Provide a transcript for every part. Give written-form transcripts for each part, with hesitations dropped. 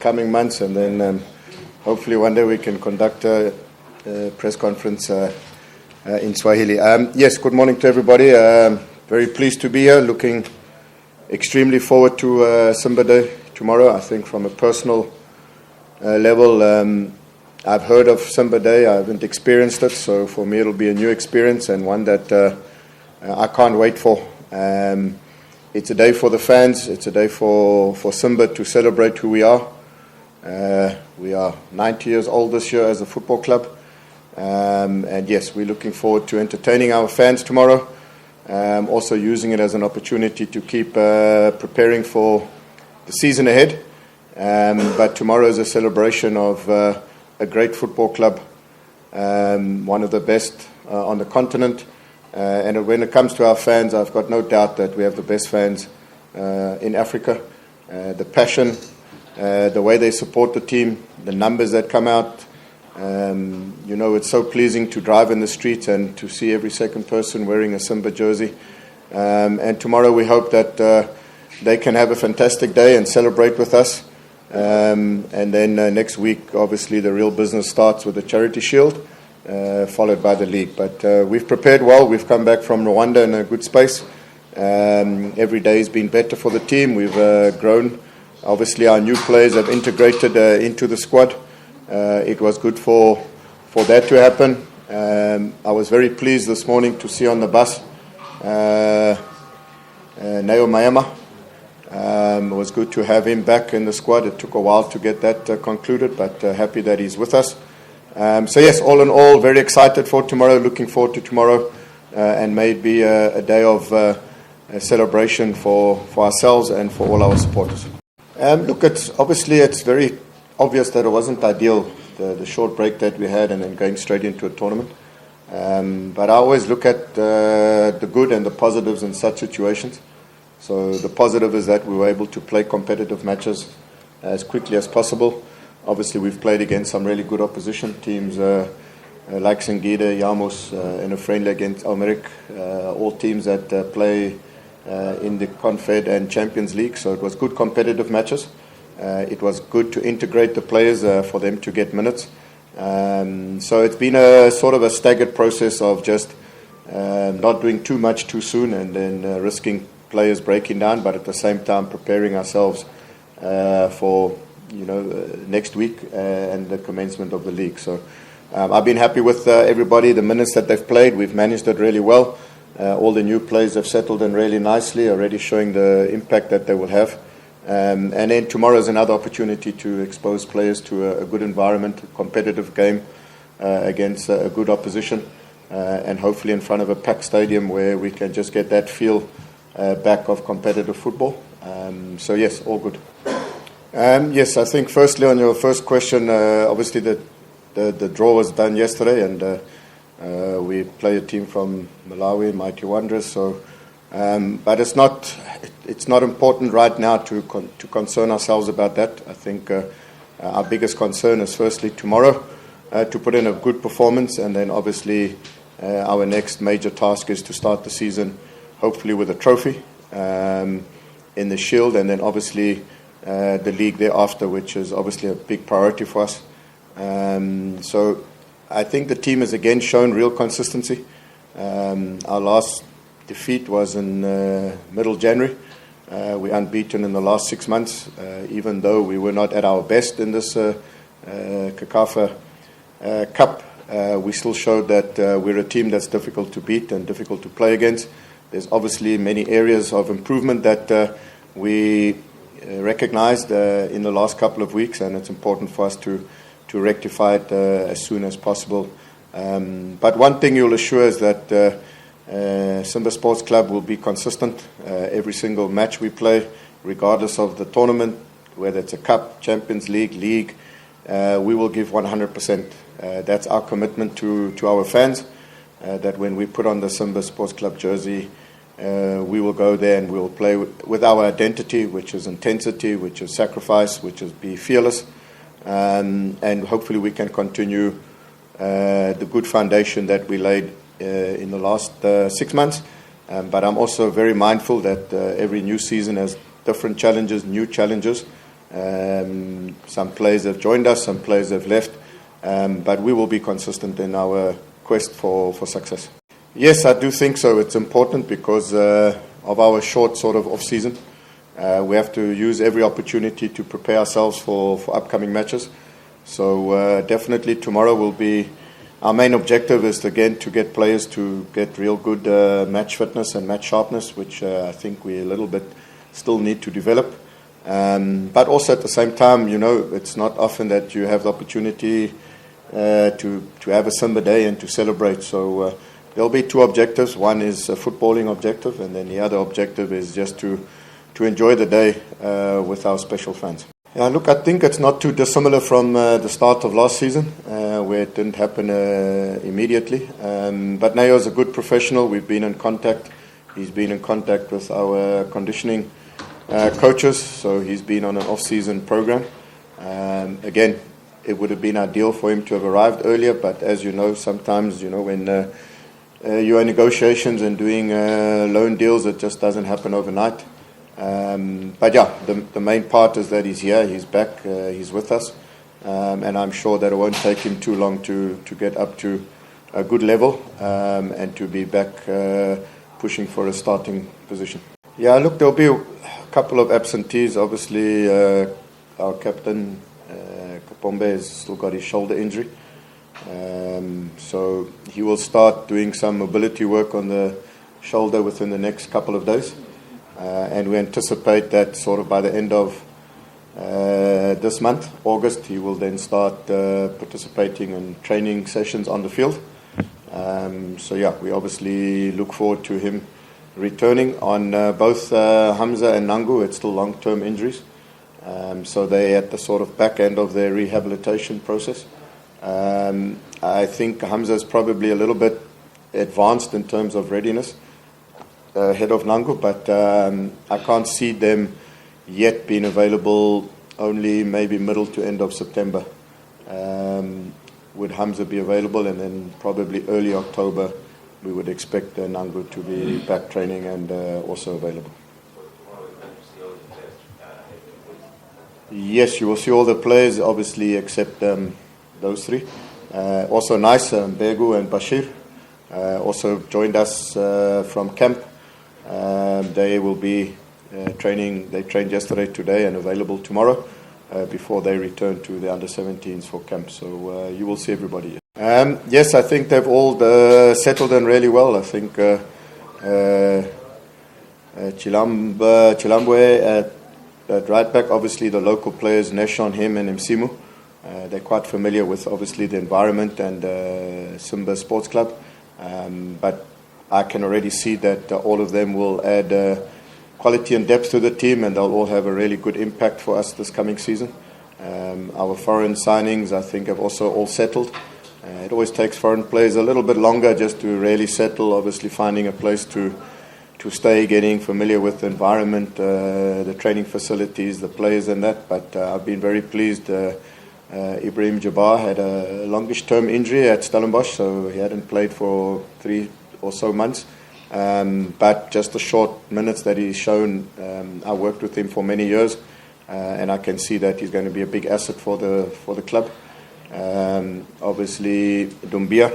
coming months, and then hopefully one day we can conduct a press conference in Swahili. Yes, good morning to everybody. Very pleased to be here. Looking extremely forward to Simba Day tomorrow. I think from a personal level, I've heard of Simba Day. I haven't experienced it, so for me it'll be a new experience and one that I can't wait for. It's a day for the fans. It's a day for Simba to celebrate who we are. We are 90 years old this year as a football club. And yes, we're looking forward to entertaining our fans tomorrow. Also using it as an opportunity to keep preparing for the season ahead. But tomorrow is a celebration of a great football club, one of the best on the continent. And when it comes to our fans, I've got no doubt that we have the best fans in Africa. The passion, the way they support the team, the numbers that come out. It's so pleasing to drive in the streets and to see every second person wearing a Simba jersey. And tomorrow we hope that they can have a fantastic day and celebrate with us. And then next week, obviously, the real business starts with the Charity Shield, followed by the league. But we've prepared well. We've come back from Rwanda in a good space. Every day has been better for the team. We've grown. Obviously, our new players have integrated into the squad. It was good for that to happen. I was very pleased this morning to see on the bus Neo Mayama. It was good to have him back in the squad. It took a while to get that concluded, but happy that he's with us. So yes, all in all, very excited for tomorrow. Looking forward to tomorrow, and maybe a day of a celebration for ourselves and for all our supporters. It's very obvious that it wasn't ideal, the short break that we had and then going straight into a tournament. But I always look at the good and the positives in such situations. So the positive is that we were able to play competitive matches as quickly as possible. Obviously, we've played against some really good opposition teams like Singida, Yamos, in a friendly against Almeric, all teams that play in the Confed and Champions League. So it was good competitive matches. It was good to integrate the players for them to get minutes. So it's been a sort of a staggered process of just not doing too much too soon and then risking players breaking down, but at the same time preparing ourselves for next week and the commencement of the league. So I've been happy with everybody, the minutes that they've played. We've managed it really well. All the new players have settled in really nicely, already showing the impact that they will have. And then tomorrow is another opportunity to expose players to a good environment, a competitive game against a good opposition, and hopefully in front of a packed stadium where we can just get that feel back of competitive football. So yes, all good. Yes, I think firstly on your first question, obviously the draw was done yesterday, and we play a team from Malawi, Mighty Wanderers. So, but it's not important right now to concern ourselves about that. I think our biggest concern is firstly tomorrow to put in a good performance, and then obviously our next major task is to start the season hopefully with a trophy in the Shield, and then obviously the league thereafter, which is obviously a big priority for us. So I think the team has again shown real consistency. Our last defeat was in middle January. We're unbeaten in the last 6 months, even though we were not at our best in this CACAFA Cup. We still showed that we're a team that's difficult to beat and difficult to play against. There's obviously many areas of improvement that we recognized in the last couple of weeks, and it's important for us to rectify it as soon as possible. But one thing you'll assure is that Simba Sports Club will be consistent every single match we play, regardless of the tournament, whether it's a cup, Champions League, league. We will give 100%. That's our commitment to our fans, that when we put on the Simba Sports Club jersey, we will go there and we will play with our identity, which is intensity, which is sacrifice, which is be fearless. And hopefully we can continue the good foundation that we laid in the last 6 months. But I'm also very mindful that every new season has different challenges, new challenges. Some players have joined us, some players have left, but we will be consistent in our quest for success. Yes, I do think so. It's important because of our short sort of off-season. We have to use every opportunity to prepare ourselves for upcoming matches. So definitely tomorrow will be our main objective is again to get players to get real good match fitness and match sharpness, which I think we a little bit still need to develop. But also at the same time, it's not often that you have the opportunity to have a Simba day and to celebrate. So there'll be two objectives. One is a footballing objective, and then the other objective is just to enjoy the day with our special fans. Yeah, look, I think it's not too dissimilar from the start of last season, where it didn't happen immediately. But Nayo's a good professional. We've been in contact. He's been in contact with our conditioning coaches, so he's been on an off-season program. Again, it would have been ideal for him to have arrived earlier, but as you know, sometimes, when you are in negotiations and doing loan deals, it just doesn't happen overnight. But yeah, the main part is that he's here, he's back, he's with us, and I'm sure that it won't take him too long to get up to a good level and to be back pushing for a starting position. Yeah, look, there'll be a couple of absentees. Obviously, our captain, Kapombe, has still got his shoulder injury. So he will start doing some mobility work on the shoulder within the next couple of days. And we anticipate that sort of by the end of this month, August, he will then start participating in training sessions on the field. So yeah, we obviously look forward to him returning. On both Hamza and Nangu, it's still long-term injuries. So they're at the sort of back end of their rehabilitation process. I think Hamza is probably a little bit advanced in terms of readiness ahead of Nangu, but I can't see them yet being available. Only maybe middle to end of September would Hamza be available, and then probably early October we would expect Nangu to be back training and also available. Yes, you will see all the players, obviously, except those three. Also nice, Begu and Bashir also joined us from camp. They will be training. They trained yesterday, today, and available tomorrow before they return to the under-17s for camp. So you will see everybody. Yes, I think they've all settled in really well. I think Chilambwe at right back, obviously the local players, Neshon, him and Msimu. They're quite familiar with, obviously, the environment and Simba Sports Club. But I can already see that all of them will add quality and depth to the team, and they'll all have a really good impact for us this coming season. Our foreign signings, I think, have also all settled. It always takes foreign players a little bit longer just to really settle, obviously finding a place to stay, getting familiar with the environment, the training facilities, the players and that. But I've been very pleased. Ibrahim Jabbar had a longish-term injury at Stellenbosch, so he hadn't played for 3 or so months. But just the short minutes that he's shown, I worked with him for many years, and I can see that he's going to be a big asset for the club. Obviously, Dumbia,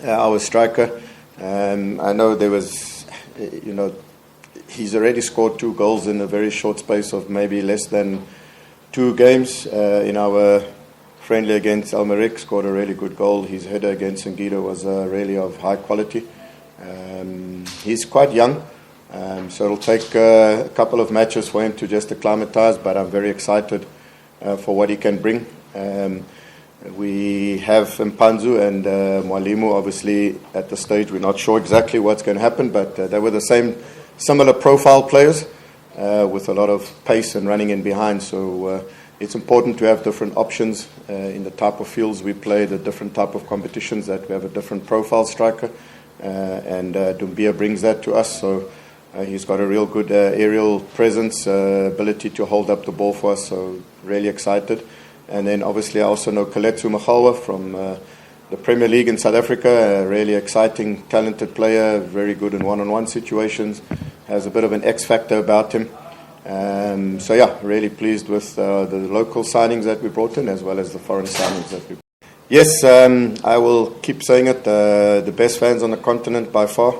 our striker. I know there was, he's already scored 2 goals in a very short space of maybe less than 2 games. In our friendly against Almeric, scored a really good goal. His header against Singida was really of high quality. He's quite young, so it'll take a couple of matches for him to just acclimatise, but I'm very excited for what he can bring. We have Mpanzu and Mwalimu. Obviously, at the stage, we're not sure exactly what's going to happen, but they were the similar profile players with a lot of pace and running in behind. So it's important to have different options in the type of fields we play, the different type of competitions, that we have a different profile striker. And Dumbia brings that to us. So he's got a real good aerial presence, ability to hold up the ball for us. So really excited. And then obviously I also know Kaletsu Machalwa from the Premier League in South Africa, a really exciting, talented player, very good in one-on-one situations, has a bit of an X factor about him. So yeah, really pleased with the local signings that we brought in as well as the foreign signings that we brought in. Yes, I will keep saying it, the best fans on the continent by far.